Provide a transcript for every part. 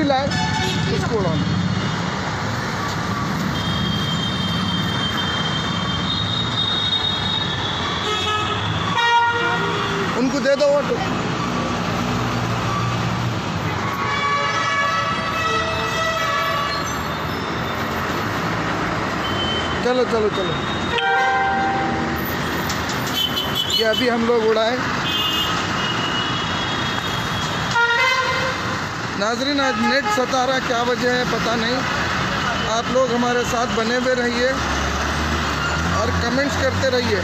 मिला है उसको उड़ाना। उनको दे दो वो। चलो चलो चलो, ये अभी हम लोग उड़ाए। नाजरीन आज नेट सता रहा, क्या वजह है पता नहीं। आप लोग हमारे साथ बने हुए रहिए और कमेंट्स करते रहिए।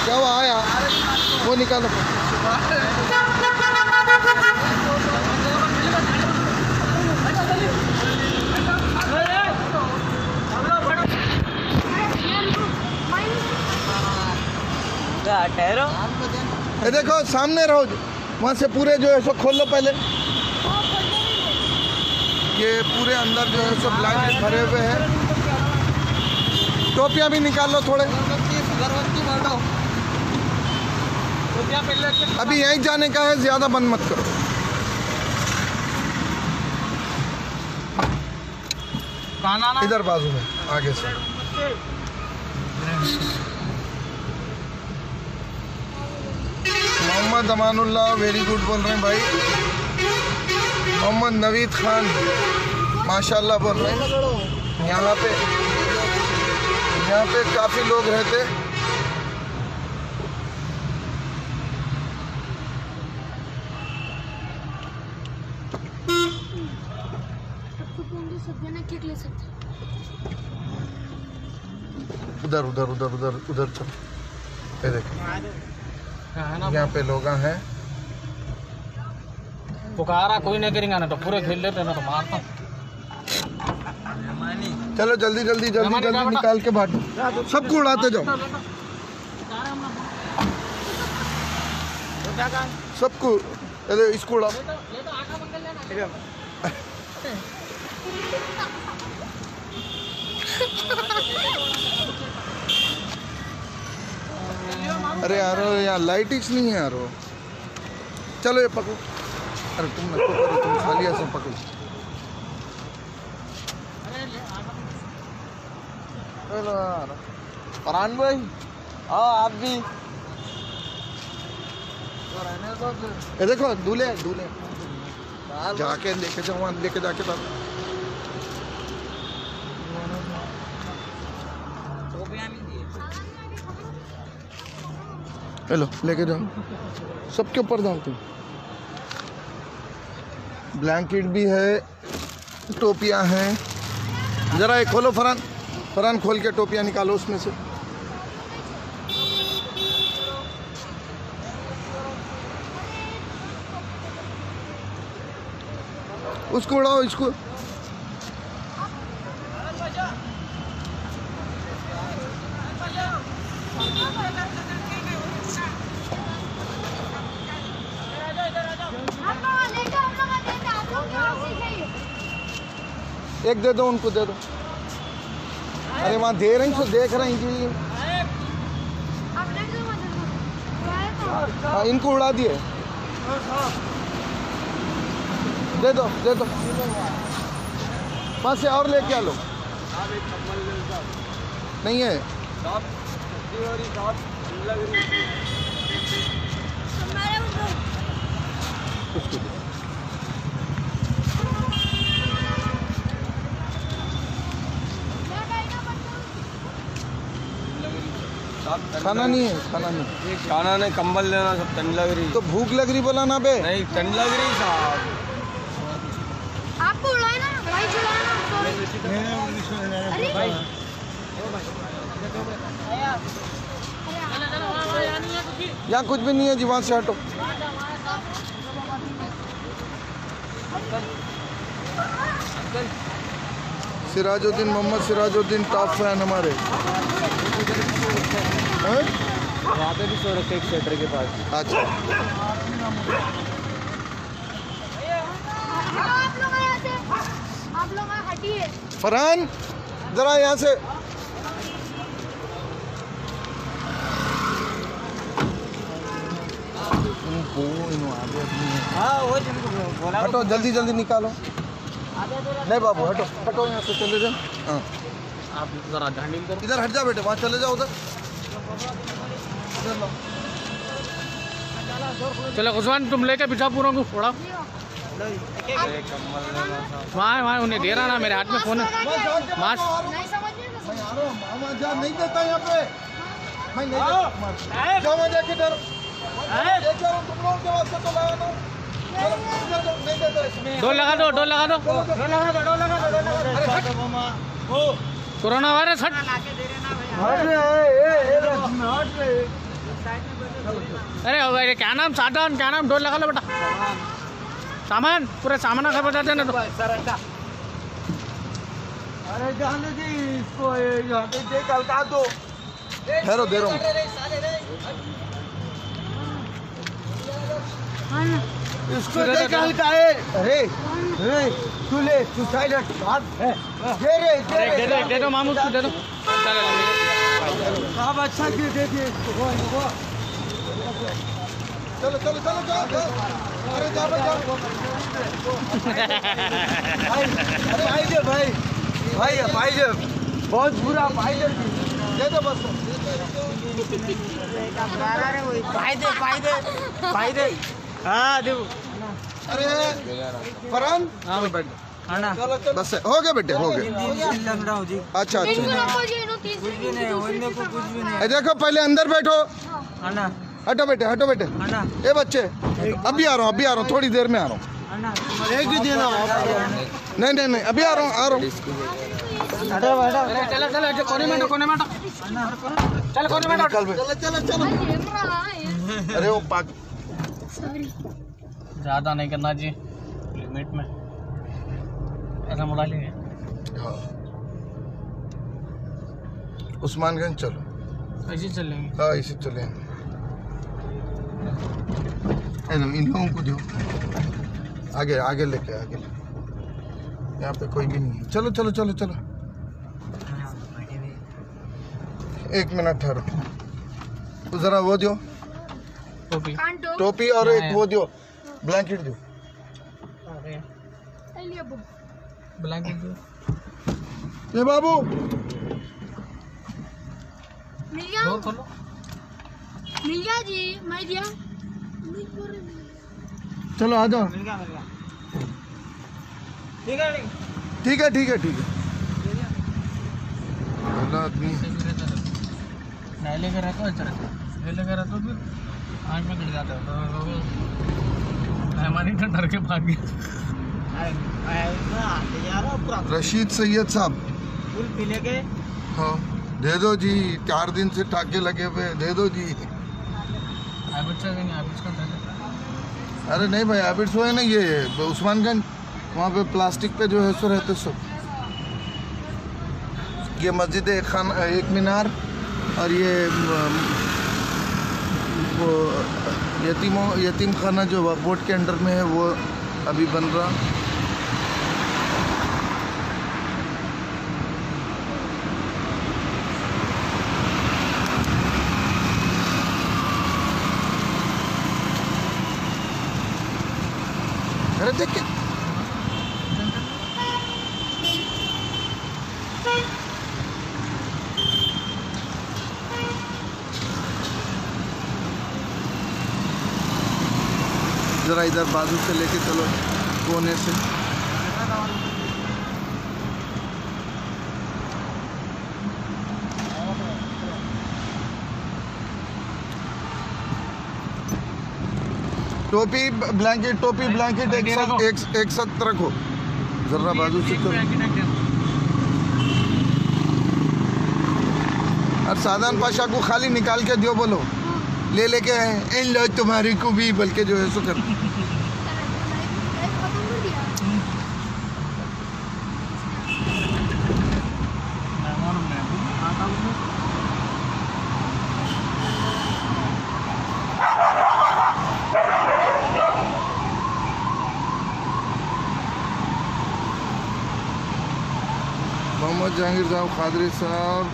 कब आया वो निकालो। ठहरो, ये देखो सामने रहो, वहाँ से पूरे जो है सो खोल लो पहले। ये पूरे अंदर जो है सो ब्लैंकेट भरे हुए हैं। टोपियाँ भी निकाल लो थोड़े। अभी यहीं जाने का है, ज़्यादा बंद मत करो। इधर बाजू में आगे से। मोहम्मद अमानुल्लाह वेरी गुड बोल रहे हैं भाई। मोहम्मद नवीद खान माशाल्लाह बोल रहे हैं। यहाँ पे काफ़ी लोग रहते। उधर उधर उधर उधर उधर चलो, ये देखो यहाँ पे लोग हैं। पुकारा कोई नहीं करेंगे ना तो पूरे खेल लेते ना तो मारता। चलो जल्दी जल्दी जल्दी जल्दी निकाल के बांटो, सबको उड़ाते जाओ, सबको। इसको उड़ाओ। अरे यार यहाँ लाइटिक्स नहीं है यार वो। चलो ये पकड़ो। अरे तुम न पकड़ो, तुम खाली ऐसे पकड़ो। फरहान भाई आओ आप भी। ये देखो दूल्हे दूल्हे जाके लेके जाओ, वहाँ लेके जाके बात। हेलो लेके जाओ, सबके ऊपर जाओ तुम। ब्लैंकेट भी है, टोपियाँ हैं। ज़रा ये खोलो फरहान, फरहान खोल के टोपियाँ निकालो उसमें से। उसको उड़ाओ, इसको। एक दे दो, उनको दे दो। अरे वहाँ दे रही तो देख रहे हैं जी। हाँ इनको उड़ा दिए। दे दो दे दो, वहाँ से और लेके आ लो। नहीं है उसको दो। खाना नहीं है, खाना नहीं, खाना नहीं, कंबल लेना, सब ठंड लग रही। तो भूख लग रही बोला ना बे। नहीं ठंड लग रही साहब। आपको उड़ाए ना भाई, चुड़ाए ना। अरे भाई यहाँ कुछ भी नहीं है जी, वहाँ से हटो। सिराजुद्दीन, मोहम्मद सिराजुद्दीन टॉप फैन हमारे। वहाँ पे भी सो रखे एक थिएटर के पास। अच्छा आप लोग हटिए। फरहान जरा यहाँ से हाँ वो जिनको बोला हटो जल्दी जल्दी निकालो। नहीं बाबू हटो हटो यहाँ से चले जाओ। हाँ आप जरा हैंडल करो। इधर हट जाओ बेटे, वहाँ चले जाओ उधर। इधर लो। चलो उस्मान तुम लेके बिछापुरों को फोड़ा। वहाँ वहाँ उन्हें दे रहा ना, मेरे हाथ में फोन है। मास्क नहीं समझिए ना मैं आ रहा हूँ, मामा जा नहीं देता यहाँ पे। मैं नहीं देता। जाओ मैं जाके डर लेके आ रहा हूँ, तुम लोगों के वास्ते तो लाया ना। चलो, इधर जाओ, नहीं देता इसमें। डोर लगा दो, डोर लगा दो। अरे हट। कोरोना वायरस हट। अरे क्या नाम साधन, क्या नाम, डोर लगा लो बेटा। सामान पूरे सामान का बता देना तो। अरे जाने दी इसको, यहाँ पे देख हल्का दो। ठहरो दे रहा हूँ। इसको देख हल्का है। अरे अरे तू ले, तू साइड हट। दे दो मामू को दे दो। आप अच्छा क्यों देखिए इसको। चलो चलो चलो जाओ। अरे जाओ जाओ। भाई दे भाई, भाई दे, बहुत बुरा भाई दे। दे दो बस। भाई दे। हाँ दे। अरे फरहान हाँ बैठ आना बस हो गया बेटे, हो गया। लग रहा हूँ जी। अच्छा अच्छा कुछ भी नहीं, वरने को कुछ भी नहीं। देखो पहले अंदर बैठो। आना हटो बेटे हटो बेटे। आना ए बच्चे अभी आ रहा हूँ, थोड़ी देर में आ रहा हूँ। आना, एक ही देना। नहीं नहीं नहीं अभी आ रहा हूँ। हटो हटो। चलो चलो जो कोने में कोने में चलो कोने में निकल बे। चलो चलो। अरे वो पाक ज्यादा नहीं करना जी, लिमिट में ऐसा मुड़ा लेंगे। हाँ उस्मानगंज चलो। ऐसे चलेंगे। हाँ इसे चले। एकदम इन लोगों को दो आगे आगे लेके आगे। यहाँ पे कोई भी नहीं है। चलो चलो चलो चलो। एक मिनट ठहरो, जरा वो दो टोपी टोपी और एक वो दो ब्लैंकेट दो। ब्लैंकेट दो। ये बाबू मिल गया, दो खोलो। मिल गया जी, मैं दिया। चलो आ जाओ। मिल गया ठीक है। ठीक है ठीक है ठीक है। पहला आदमी नहीं लेकर रहता हूँ, अच्छा ले लेकर रहता हूँ, फिर आँख में गिर जाता है। हमारी तो डर के भाग गया। रशीद सैयद साहब। फुल पीने के। हाँ दे दो जी, 4 दिन से टाके लगे हुए, दे दो जी। हैबिट्स का नहीं, हैबिट्स का दे दो। अरे नहीं भाई हैबिट्स हुए ना, ये उस्मानगंज वहाँ पे प्लास्टिक पे जो है सो रहते सब। ये मस्जिद एक मीनार और ये वो यतीम खाना जो बोर्ड के अंडर में है वो अभी बन रहा। अरे देखिए जरा इधर बाजू से लेके चलो, कोने से। टोपी ब्लैंकेट एक साथ रखो, जरा बाजू से चलो। और सादान पाशा को खाली निकाल के दियो, बोलो ले लेके आए इन लो तुम्हारी को भी, बल्कि जो है सो कर। मोहम्मद जहांगीर साहब कादरी साहब,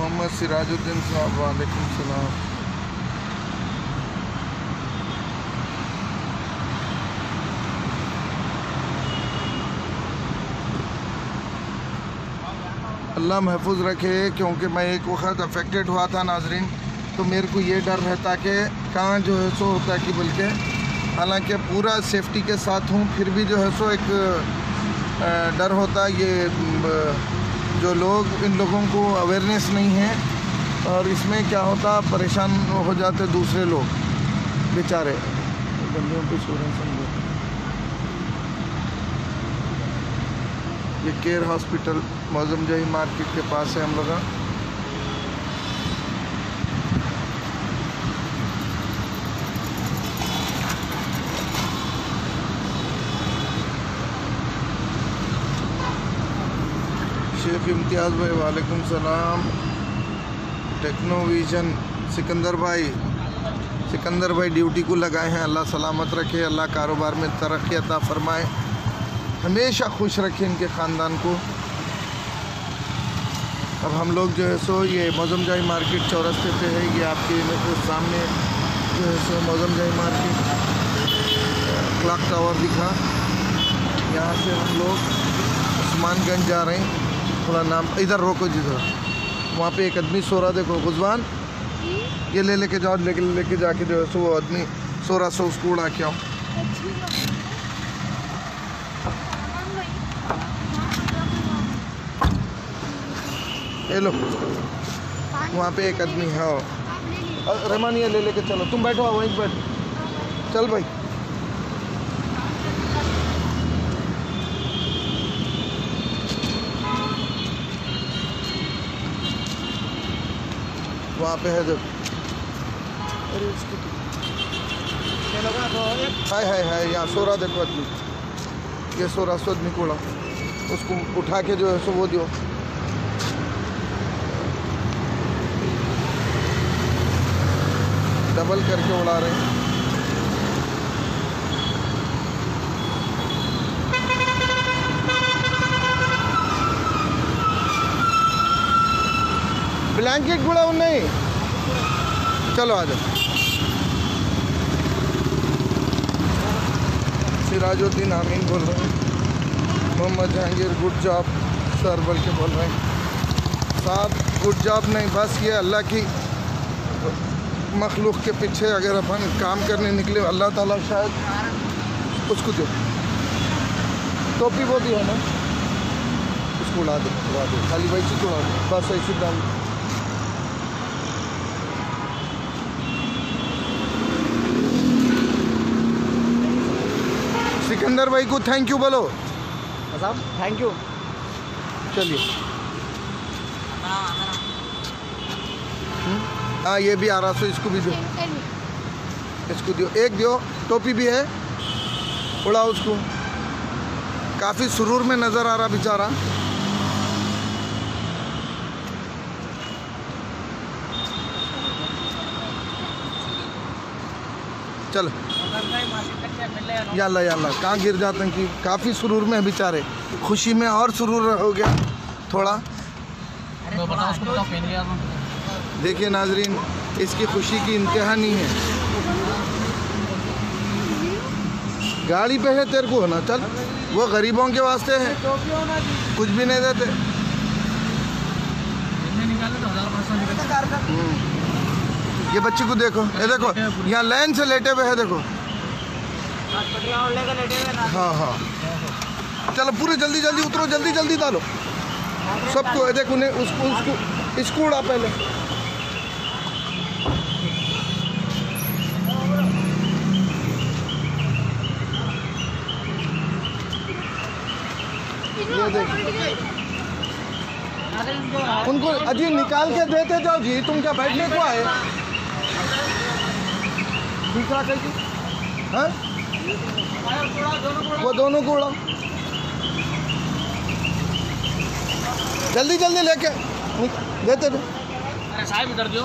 मोहम्मद सिराजुद्दीन साहब वालेकुम सलाम। अल्लाह महफूज रखे, क्योंकि मैं एक वक्त अफेक्टेड हुआ था नाजरीन, तो मेरे को ये डर रहता कि कहाँ जो है सो होता कि बल्कि हालांकि पूरा सेफ्टी के साथ हूँ, फिर भी जो है सो एक डर होता। ये जो लोग, इन लोगों को अवेयरनेस नहीं है और इसमें क्या होता, परेशान हो जाते दूसरे लोग बेचारे। बंदियों पे समझो, ये केयर हॉस्पिटल मौजम जही मार्केट के पास है हम लोग। शेख इम्तियाज़ भाई वालेकुम सलाम। टेक्नोविजन सिकंदर भाई ड्यूटी को लगाए हैं। अल्लाह सलामत रखे, अल्लाह कारोबार में तरक्की अता फरमाए, हमेशा खुश रखे इनके ख़ानदान को। अब हम लोग जो है सो ये मौजम जाही मार्केट चौरस्ते पे है, ये आपके सामने जो है सो मौजम जाही मार्केट क्लॉक टावर दिखा। यहाँ से हम लोग उस्मानगंज जा रहे हैं। थोड़ा नाम इधर रोको जिधर, वहाँ पे एक आदमी सो रहा, देखो गुजबान, ये लेके जाओ, लेके जाके जो है सो वो आदमी सो रहा, सो उसको उड़ा के आओ। ये लो, वहाँ पे एक आदमी है, रहमान, ये लेके चलो, तुम बैठो, वहीं बैठो, चल भाई। वहाँ पे है जब, अरे इसकी है यहाँ सो रहा, देखो आदमी, ये सो रहा, सो आदमी को उड़ा, उसको उठा के जो है सो वो दियो। डबल करके उड़ा रहे हैं। ब्लैंकेट गुड़ा नहीं, चलो आ जाओ। सिराजुद्दीन आमीन बोल रहे हैं। Mohammad Jahangir good job sir बोल के बोल रहे हैं। साहब गुड जॉब नहीं, बस ये अल्लाह की मखलूक के पीछे अगर अपन काम करने निकले, अल्लाह ताला शायद उसको दो। टोपी वो भी है ना, उसको उड़ा दो, खाली वैसे उड़ा दो, बस ऐसे डाल। सिकंदर भाई को थैंक यू बोलो। साहब थैंक यू। चलिए, हाँ ये भी आ रहा, सो इसको भी दो, इसको दियो, एक दियो। टोपी भी है, उड़ाओ उसको। काफ़ी सुरूर में नज़र आ रहा बेचारा। चलो याल्ला याल्ला, कहाँ गिर जाते हैं कि काफ़ी सुरूर में है बेचारे, खुशी में और सुरूर हो गया थोड़ा। देखिए नाजरीन, इसकी खुशी की इंतहा नहीं है। गाड़ी पे है तेरे को ना, चल, वो गरीबों के वास्ते है, कुछ भी नहीं देते। ये बच्चे को देखो, ये देखो यहाँ लाइन से लेटे हुए है, देखो। हाँ हाँ, चलो पूरे जल्दी जल्दी उतरो, जल्दी जल्दी डालो सबको। देखो उन्हें, उसको इसको उड़ा पहले। ये देखो, उनको अजी निकाल के देते जाओ जी, तुम क्या बैठने को आए? दूसरा कैसे? हाँ, वो दोनों को उड़ाओ, जल्दी जल्दी लेके देते थे। अरे साहब इधर दियो,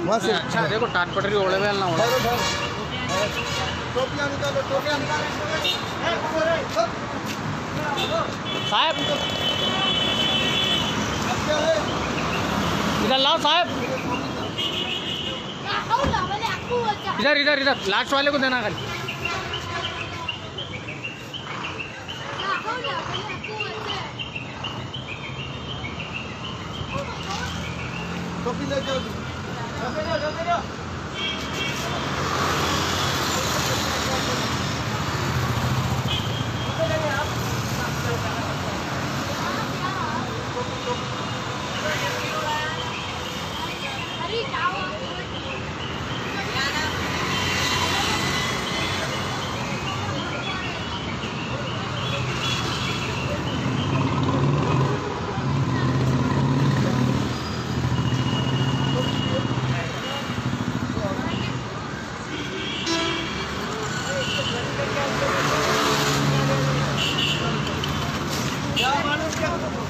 वहाँ से अच्छा देखो टाट पटरी ओढ़े हुए ना ओढ़े। टोपियाँ निकालो, टोपियाँ निकालो साहब क्या है? इधर लाओ साहब, इधर इधर इधर लास्ट वाले को देना खाली। टोपी ले जाओ।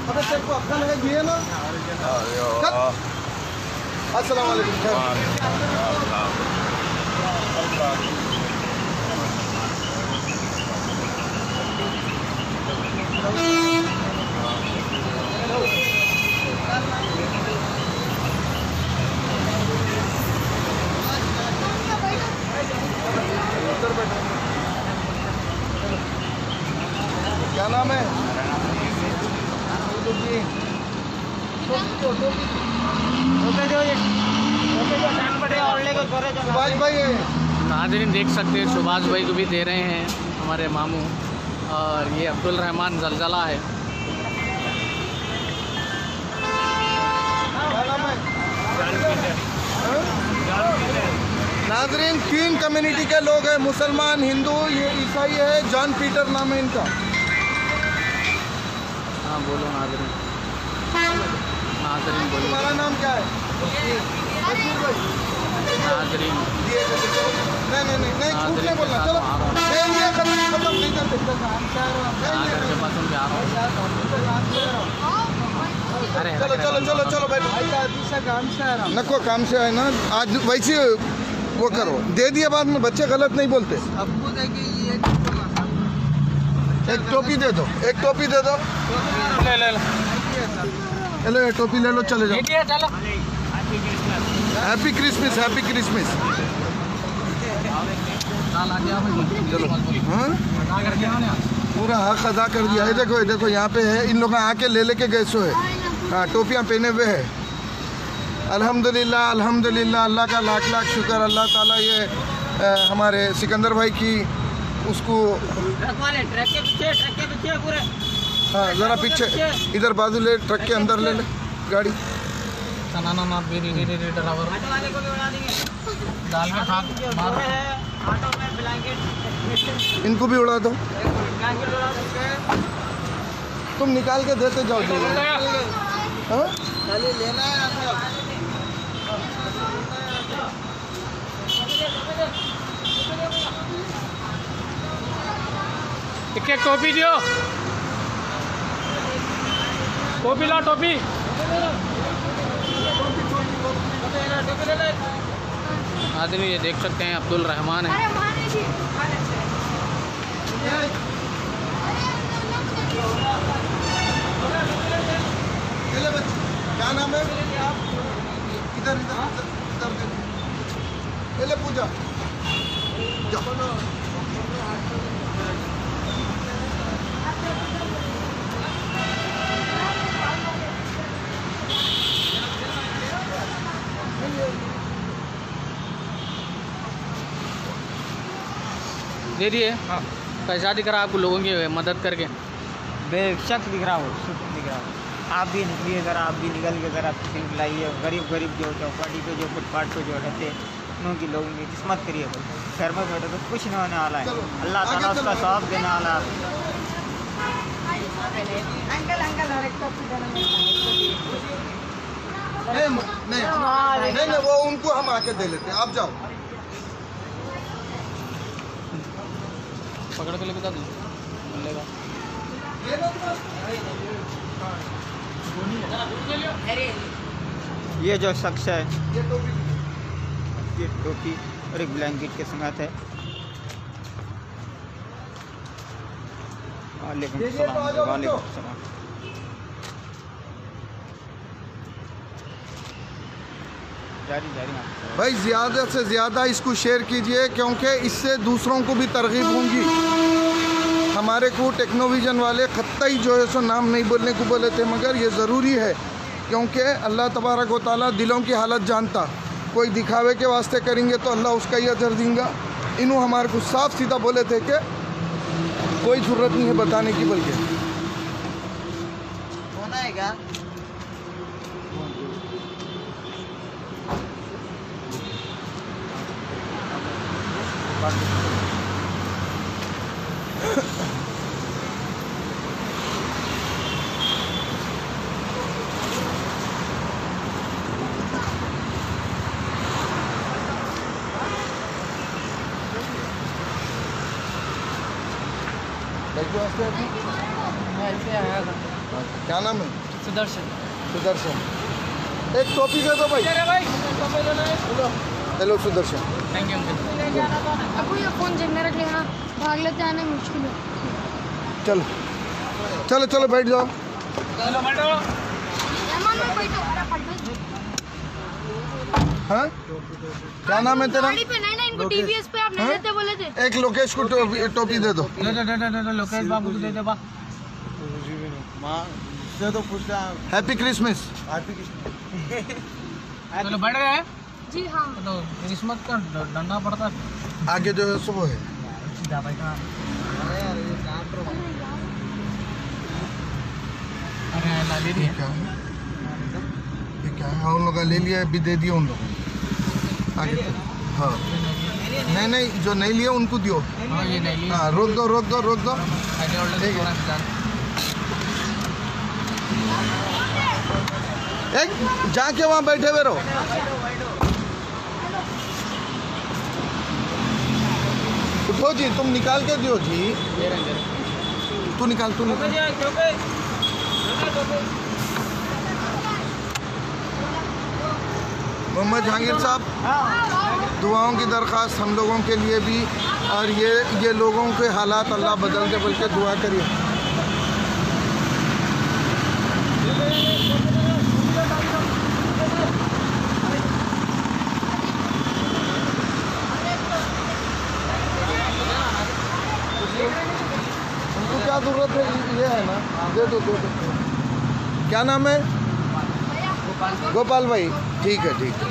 अबे तेरे को अक्ल है ये ना। अस्सलाम वालेकुम। क्या नाम है? सुभाष भाई नाज़रीन देख सकते हैं, सुभाष भाई को भी दे रहे हैं हमारे मामू, और ये अब्दुल रहमान जलजला है। नाज़रीन 3 कम्युनिटी के लोग हैं, मुसलमान, हिंदू, ये ईसाई है। जॉन पीटर नाम है इनका। हाँ बोलो नाज़रीन, नाज़रीन बोलो। तुम्हारा नाम क्या है? नाज़रीन नहीं झूठ नहीं बोलना। चलो ये खत्म नहीं करते। घर के पास उनके आ रहा हूँ। अरे चलो चलो चलो चलो बैठो। नको काम से आए ना आज, वैसे वो करो, दे दिया बाद में। बच्चे गलत नहीं बोलते। एक टोपी दे दो, एक टोपी दे दो। ले ले चलो ये टोपी ले लो, चले जाओ। चलो हैप्पी क्रिसमस, हैप्पी क्रिसमस। चलो हाँ, पूरा हक अदा कर दिया है। देखो देखो यहाँ पे है, इन लोग आके ले लेके गए सो है। हाँ टोपियाँ पहने हुए है। अल्हम्दुलिल्लाह अल्हम्दुलिल्लाह, अल्लाह का लाख लाख शुक्र। अल्लाह ताला ये हमारे सिकंदर भाई की उसको ट्रक के पीछे पूरे। हाँ ज़रा पीछे इधर बाजू ले, ट्रक के अंदर ले ले गाड़ी। ना ड्राइवर डाल के खा मार। ऑटो में ब्लैंकेट, इनको भी उड़ा दो। तुम निकाल के देते जाओ जी। हाँ खाली लेना है एक टोपी दियो, टोपी ला टोपी। आदमी ये देख सकते हैं अब्दुल रहमान है। क्या नाम है? इधर इधर इधर पूजा। दे दिए। हाँ पैसा दिख रहा है आपको लोगों की मदद करके? बेशक दिख रहा हो, दिख रहा हो। आप भी निकलिए ज़रा, आप भी निकल के ज़रा सीट लाइए। गरीब जो चौपाटी पे जो फुटपाथ पे जो रहते उनकी लोगों की किस्मत करिए। घर में बैठे तो कुछ नहीं होने वाला है। अल्लाह ताला उसका सवाब देने वाला है। नहीं वो उनको हम आके दे लेते हैं, आप जाओ। पकड़ के लेके जा मिलेगा। ये जो शख्स है, ये टोपी और एक ब्लैंकेट के साथ है। वालेकुम सलाम, वालेकुम सलाम। भाई ज़्यादा से ज़्यादा इसको शेयर कीजिए, क्योंकि इससे दूसरों को भी तरगीब होंगी। हमारे को टेक्नोविजन वाले कतई जो है सो नाम नहीं बोलने को बोले थे, मगर ये ज़रूरी है क्योंकि अल्लाह तबारक व तआला दिलों की हालत जानता। कोई दिखावे के वास्ते करेंगे तो अल्लाह उसका ही अजर देगा। इन्हों हमारे को साफ सीधा बोले थे कि कोई ज़रूरत नहीं है बताने की, बल्कि होना है क्या? क्या नाम है? सुदर्शन। सुदर्शन, एक टोपी दे दो भाई। Hello Sudarshan. Thank you uncle. अब ये फोन जेब में रख लेना, भाग लेते आने मुश्किल है। चलो चलो चलो बैठ जाओ। मेहमान में बैठो, अरे बैठो। हाँ क्या नाम है तेरा? गाड़ी पे नहीं ना, इनको टीवीएस पे आप नहीं देते बोले थे। एक लोकेश को टोपी दे दो। लोकेश बाबू को दे दे बा। Happy Christmas. चलो बैठ गए हैं? जी हाँ। तो क्रिसमस का डंडा पड़ता है। आगे जो है सो वो है। अरे ला ले दिया। क्या है? ये क्या है? हाँ, उन लोगों का ले लिया, अभी दे दिया उन लोगों को। आगे हाँ नहीं नहीं, जो नहीं लिया उनको दियो। हाँ ये नहीं लिया। हाँ रोक दो रोक दो रोक दो। ठीक है। एक जाके वहाँ बैठे हुए रहो। उठो जी, तुम निकाल के दियो जी। तू निकाल तू निकाल। मोहम्मद जहांगीर साहब, दुआओं की दरख्वास्त हम लोगों के लिए भी, और ये लोगों के हालात अल्लाह बदल दे, बल्कि दुआ करिए। उनको क्या ज़रूरत है? ये है ना, दे दो दे दो। क्या नाम है? गोपाल भाई। ठीक है ठीक है।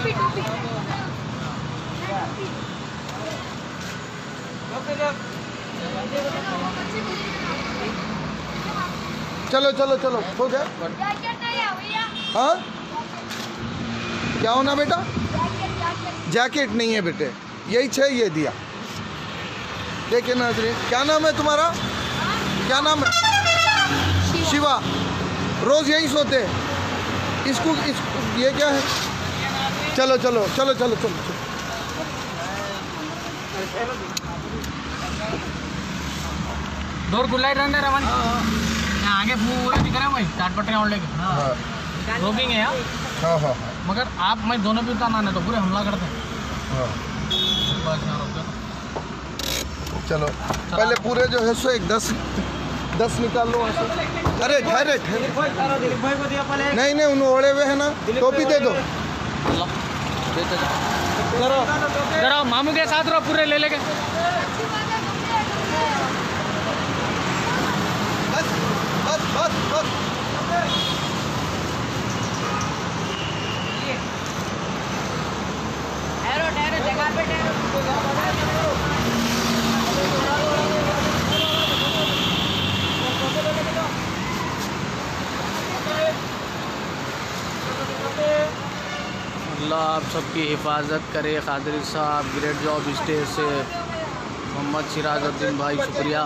चलो चलो चलो हो गया। हाँ क्या होना बेटा? जैकेट नहीं है बेटे, यही छः ये दिया। देखिए नाज़रीन, क्या नाम है तुम्हारा? क्या नाम है? शिवा। रोज़ यहीं सोते हैं। इसको ये क्या है? चलो चलो चलो चलो चलो चलो। डोर खुला ही रहने रमन। यहाँ आगे पूरा दिख रहा है भाई, टाट पटरे और लेके रोकिंग है यहाँ। हाँ हाँ मगर आप मैं दोनों भी उतारना नहीं तो पूरे हमला करते हैं। हाँ बस यहाँ रोक दो। चलो पहले पूरे जो है सो एक 10 निकाल लो वहाँ से। अरे ठहरे ठहरे, नहीं नहीं, उन्हें ओढ़े हुए है ना, टोपी दे दो। जरा मामू के साथ रहो, पूरे ले लेके। बस बस बस बस। ठहरो जगह पे ठहरो। अल्लाह आप सबकी हिफाजत करे। कादरी साहब ग्रेट जॉब स्टेज से मोहम्मद सिराजुद्दीन भाई, शुक्रिया।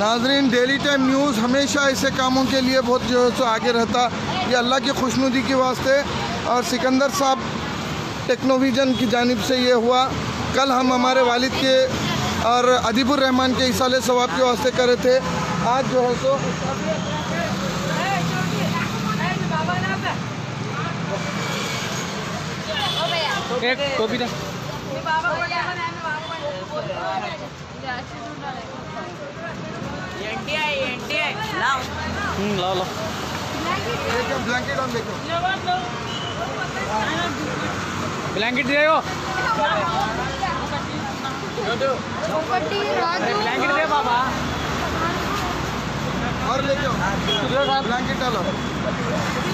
नाजरीन, डेली टाइम न्यूज़ हमेशा ऐसे कामों के लिए बहुत जो है सो आगे रहता। ये अल्लाह की खुशनुदी के वास्ते, और सिकंदर साहब टेक्नोविजन की जानिब से ये हुआ। कल हम हमारे वालिद के और अदीबुर रहमान के इसाले सवाब के वास्ते करे थे। आज जो है सो एक टोपी दे। लाओ लो। ब्लैंकेट ऑन देखो। ब्लैंकेट दे हो। ब्लैंकेट दे बाबा। और लेके आओ ब्लैंकेट डालो।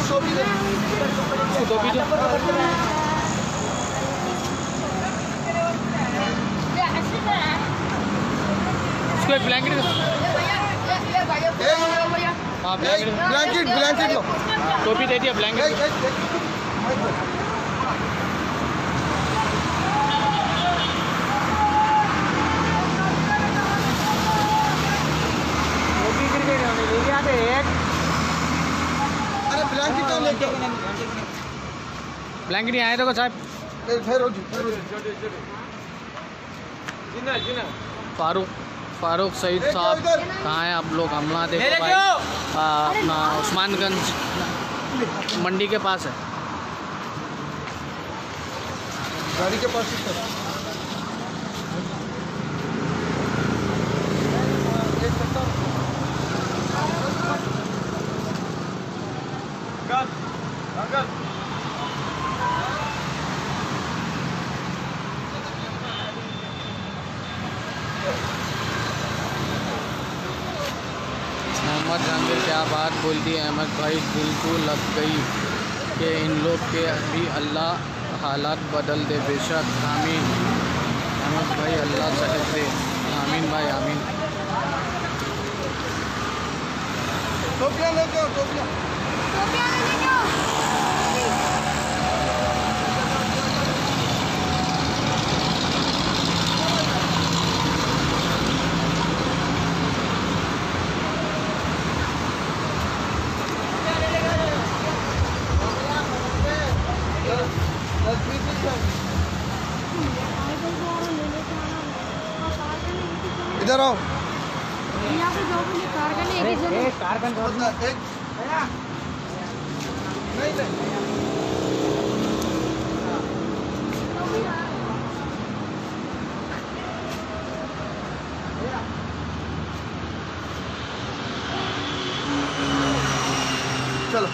टोपी दे। टोपी दे। उसको एक ब्लैंकेट दे। हाँ ब्लैंकेट लो। टोपी दे दिया ब्लैंकेट। अरे ब्लैंकेट डाल लेके आओ। ब्लैंकेट यहाँ आए देखो साहब। ठहरो जी। फारूक सईद साहब कहाँ हैं आप लोग? हमला देखो भाई अपना उस्मानगंज मंडी के पास है। गाड़ी के पास ही कर। मोहम्मद जहांगीर क्या बात बोल दी अहमद भाई, दिल को लग गई कि इन लोग के भी अल्लाह हालात बदल दे बेशक। आमीन अहमद भाई, अल्लाह सहित दे। आमीन भाई आमीन। टोपियाँ लेके आओ। टोपियाँ लेके आओ। इधर आओ। चलो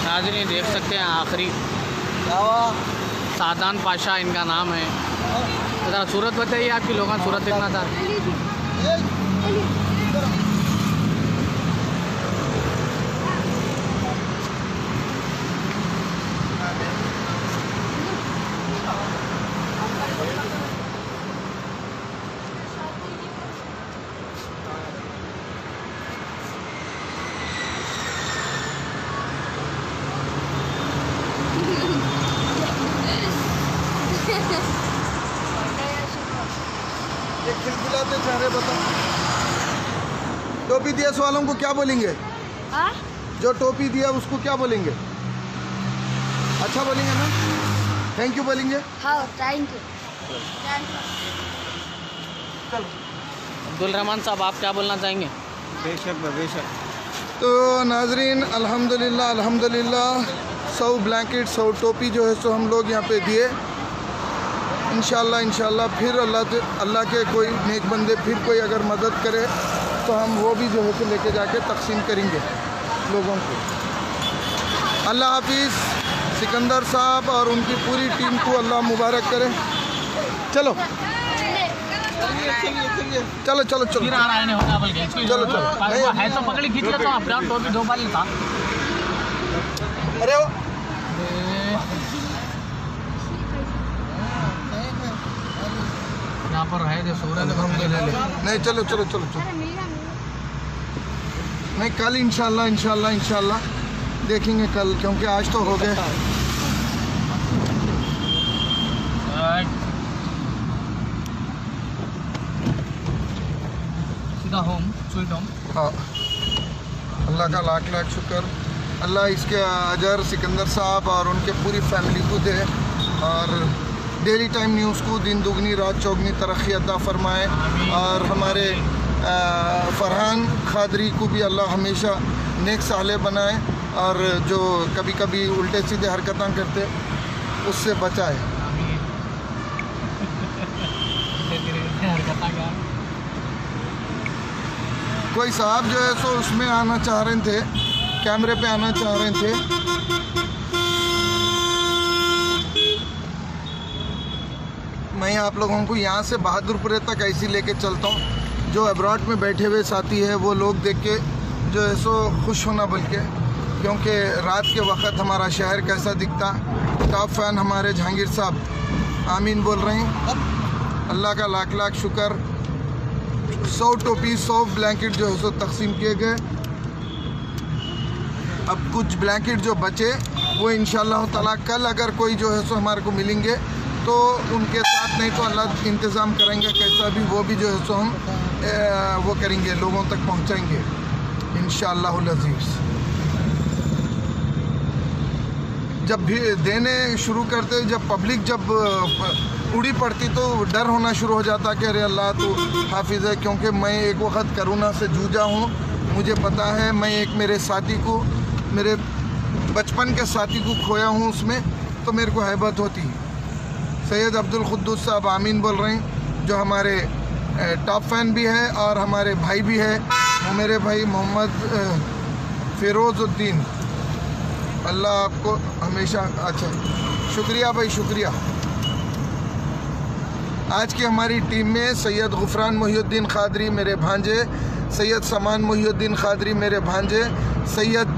नाज़रीन देख सकते हैं आखिरी सादान पाशा इनका नाम है। ज़रा सूरत बताइए, आपकी लोगों सूरत देखना था। ये खिलखिलाते चेहरे बताओ। टोपी दिया वालों को क्या बोलेंगे? जो टोपी दिया उसको क्या बोलेंगे? अच्छा बोलेंगे ना? थैंक यू बोलेंगे। हाँ थैंक यू। चलो अब्दुल रहमान साहब, आप क्या बोलना चाहेंगे? बेशक। तो नाजरीन अल्हम्दुलिल्लाह 100 ब्लैंकेट 100 टोपी जो है सो हम लोग यहाँ पे दिए। इंशाल्लाह फिर अल्लाह के कोई नेक बंदे फिर कोई अगर मदद करे तो हम वो भी जो है सो लेके जाके तकसीम करेंगे लोगों को। अल्लाह हाफिज़। सिकंदर साहब और उनकी पूरी टीम को अल्लाह मुबारक करे। चलो चलो चलो चलो फिर आ रहा है नहीं होगा बल्कि चलो चलो है तो पकड़ी खींच लेता हूँ अपना टोपी 2 बार था। अरे वो पर है जो सूरज नहीं चलो चलो चलो चलो नहीं कल इंशाल्लाह देखेंगे कल, क्योंकि आज तो हो गए। सीधा होम स्वीट होम। हाँ, अल्लाह का लाख लाख शुक्र। अल्लाह इसके अजर सिकंदर साहब और उनके पूरी फैमिली को दे, और डेली टाइम न्यूज़ को दिन दुगनी रात चौगनी तरक्की अता फरमाए, और हमारे फरहान खादरी को भी अल्लाह हमेशा नेक साले बनाए, और जो कभी कभी उल्टे सीधे हरकतें करते उससे बचाए। कोई साहब जो है सो उसमें आना चाह रहे थे, कैमरे पे आना चाह रहे थे। मैं आप लोगों को यहाँ से बहादुरपुरे तक ऐसी लेके चलता हूँ, जो अब्रॉड में बैठे हुए साथी है वो लोग देख के जो है सो खुश होना, बल्कि क्योंकि रात के वक्त हमारा शहर कैसा दिखता। टॉप फैन हमारे जहांगीर साहब आमीन बोल रहे हैं। अल्लाह का लाख लाख शुक्र। 100 टोपी 100 ब्लैंकेट जो है सो तकसीम किए गए। अब कुछ ब्लैंकेट जो बचे वो इंशाअल्लाह ताला कल अगर कोई जो है सो हमारे को मिलेंगे तो उनके साथ, नहीं तो अल्लाह इंतज़ाम करेंगे कैसा भी, वो भी जो है सो हम वो करेंगे, लोगों तक पहुंचाएंगे इंशाअल्लाहुल अज़ीज़। जब भी देने शुरू करते, जब पब्लिक जब उड़ी पड़ती तो डर होना शुरू हो जाता कि अरे अल्लाह तो हाफिज़ है, क्योंकि मैं एक वक्त कोरोना से जूझा हूँ, मुझे पता है। मैं एक मेरे साथी को, मेरे बचपन के साथी को खोया हूँ उसमें, तो मेरे को हैबत होती है। सैयद अब्दुल कुद्दूस साहब आमीन बोल रहे हैं, जो हमारे टॉप फैन भी है और हमारे भाई भी है, वो मेरे भाई मोहम्मद फ़िरोज़ुद्दीन। अल्लाह आपको हमेशा अच्छा, शुक्रिया भाई शुक्रिया। आज की हमारी टीम में सैयद गुफरान मोहिउद्दीन खादरी मेरे भांजे, सैयद समान मोहिउद्दीन खादरी मेरे भांजे, सैयद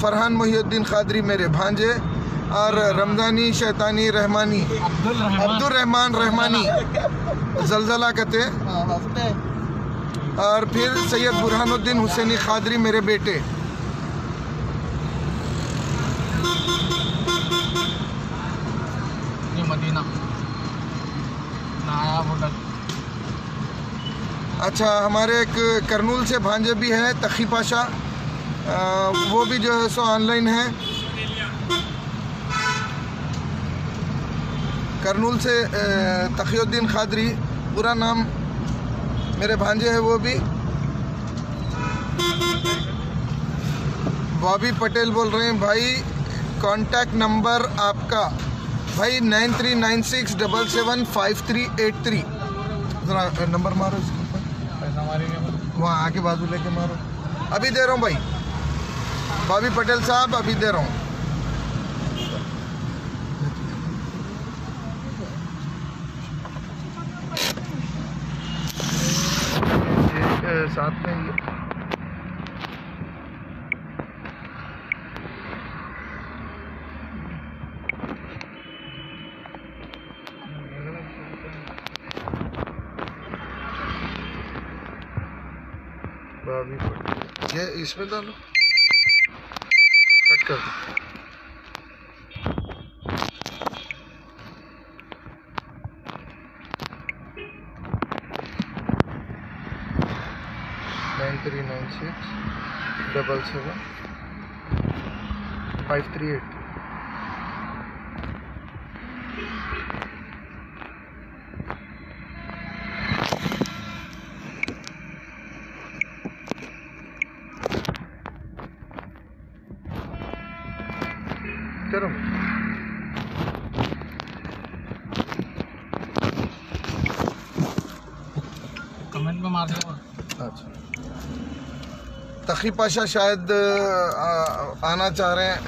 फरहान मोहिउद्दीन खादरी मेरे भांजे, और रमज़ानी शैतानी रहमानी अब्दुल रहमान रहमानी जलजला कहते, और फिर सैयद बुरहानुद्दीन हुसैनी खादरी मेरे बेटे। ये मदीना नया होटल। अच्छा, हमारे एक करनूल से भांजे भी है तखी पाशा, वो भी जो है सो ऑनलाइन है। करनूल से तखीउद्दीन खादरी पूरा नाम मेरे भांजे है, वो भी। बॉबी पटेल बोल रहे हैं भाई कांटेक्ट नंबर आपका भाई 9396775383। ज़रा नंबर मारो इसके ऊपर, वहाँ आके बाजू लेके मारो। अभी दे रहा हूँ भाई, बॉबी पटेल साहब अभी दे रहा हूँ। साथ में ये इसमें डालो, कट कर दो। नाइन 9396775538। चलो कमेंट में मार दो। अच्छा, तखी पाशा शायद आना चाह रहे हैं।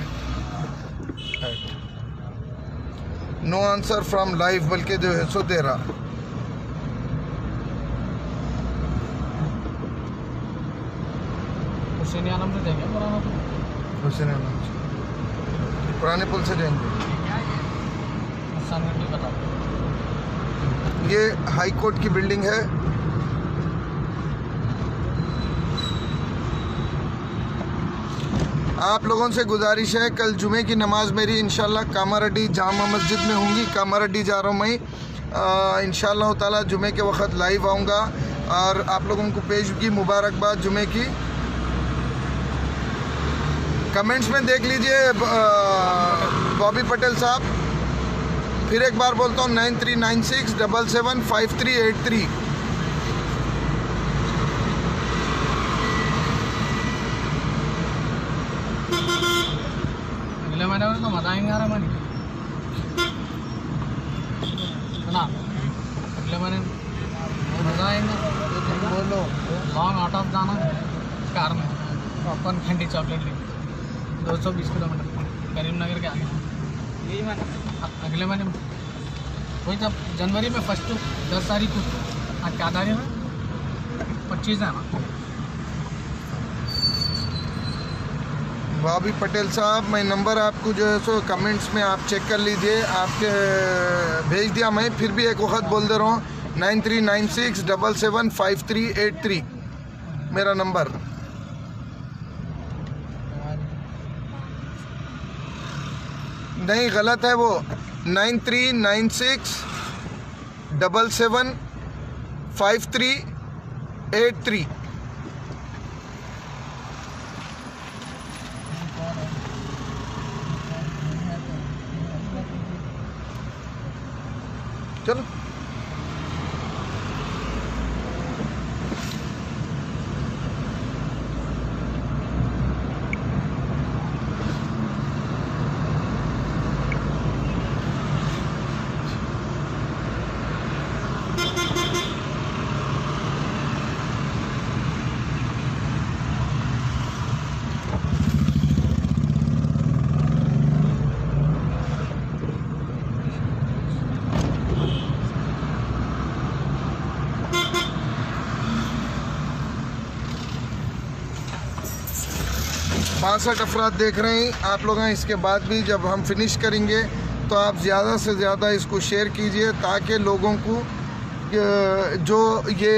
नो आंसर फ्रॉम लाइव, बल्कि जो है सो दे रहा। हुसैन आलम से देंगे पुराना पुल, हुसैन आलम से पुराने पुल से जाएंगे। बता ये हाई कोर्ट की बिल्डिंग है। आप लोगों से गुजारिश है, कल जुमे की नमाज़ मेरी इंशाल्लाह कामारेड्डी जामा मस्जिद में होंगी। कामारेड्डी जा रहा हूँ मैं इंशाल्लाह ताला। जुमे के वक्त लाइव आऊँगा और आप लोगों को पेशगी मुबारकबाद जुमे की। कमेंट्स में देख लीजिए बॉबी पटेल साहब। फिर एक बार बोलता हूँ 9396775383। अगले महीने में तो मजा आएंगे यार मनी ना, अगले महीने मजा आएंगे। तो तुम बोलो लॉन्ग आउट ऑफ जाना कार में, पॉपकॉर्न कैंडी चॉकलेट लेके 220 किलोमीटर करीमनगर के आगे। अगले महीने में वही जब जनवरी में 1 to 10 तारीख को। आज क्या तारीख है? 25 है ना। बॉबी पटेल साहब, मैं नंबर आपको जो है सो कमेंट्स में आप चेक कर लीजिए, आपके भेज दिया। मैं फिर भी एक वक्त बोल दे रहा हूँ 9396775383 मेरा नंबर। नहीं गलत है वो, 9396775383। चलो बासठ अफराद देख रहे हैं आप लोग हैं। इसके बाद भी जब हम फिनिश करेंगे तो आप ज़्यादा से ज़्यादा इसको शेयर कीजिए ताकि लोगों को जो ये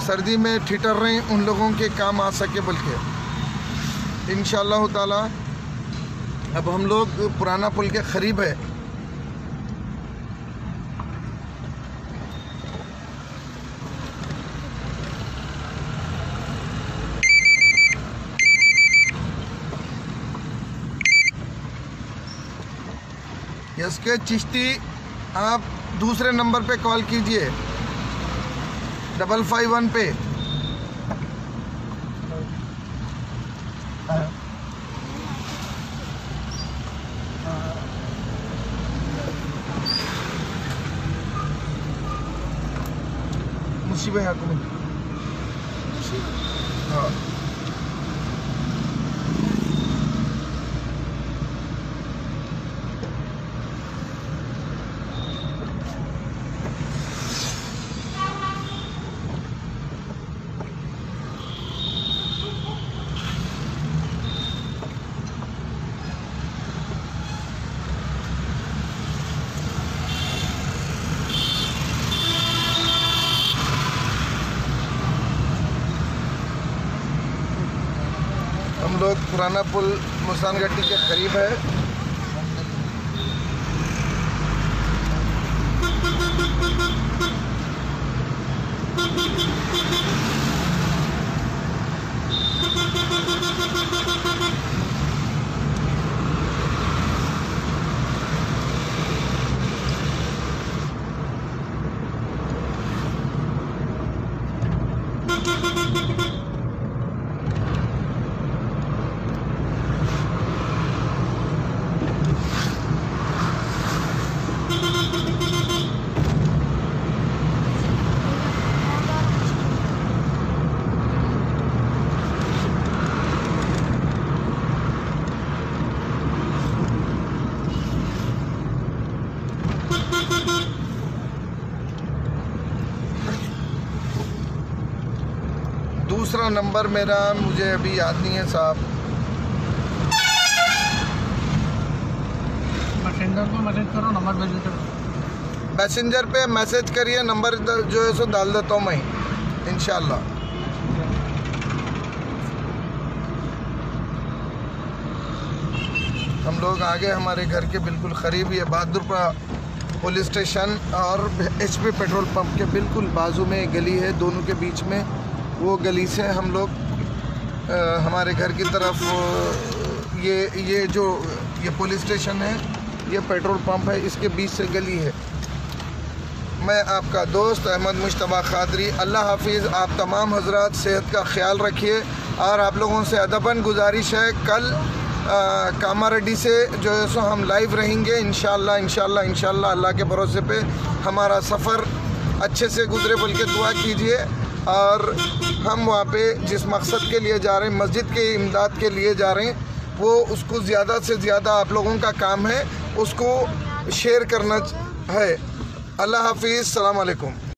सर्दी में ठिठर रहे हैं उन लोगों के काम आ सके। बल्कि इंशाअल्लाह ताला अब हम लोग पुराना पुल के करीब है। इसके चिश्ती आप दूसरे नंबर पे कॉल कीजिए 551 पे। मुसीबत है हाँ। हम लोग पुराना पुल मुसान घाटी के करीब है। दूसरा नंबर मेरा मुझे अभी याद नहीं है साहब। मैसेंजर को मैसेज करो, नंबर भेज दो। मैसेंजर पे मैसेज करिए, नंबर जो है सो डाल देता हूँ मैं इंशाल्लाह। हम लोग आगे हमारे घर के बिल्कुल करीब ही है, बहादुरपुरा पुलिस स्टेशन और HP पेट्रोल पंप के बिल्कुल बाजू में एक गली है, दोनों के बीच में। वो गली से हम लोग हमारे घर की तरफ ये पुलिस स्टेशन है, ये पेट्रोल पंप है, इसके बीच से गली है। मैं आपका दोस्त अहमद मुश्तबा खादरी। अल्लाह हाफिज़। आप तमाम हजरात सेहत का ख्याल रखिए और आप लोगों से अदबन गुजारिश है, कल कामारेड्डी से जो है सो हम लाइव रहेंगे इंशाल्लाह। अल्लाह के भरोसे पे हमारा सफ़र अच्छे से गुजरे, बल्कि दुआ कीजिए। और हम वहाँ पे जिस मकसद के लिए जा रहे हैं, मस्जिद के इमदाद के लिए जा रहे हैं, वो उसको ज़्यादा से ज़्यादा आप लोगों का काम है उसको शेयर करना है। अल्लाह हाफिज़। अस्सलाम वालेकुम।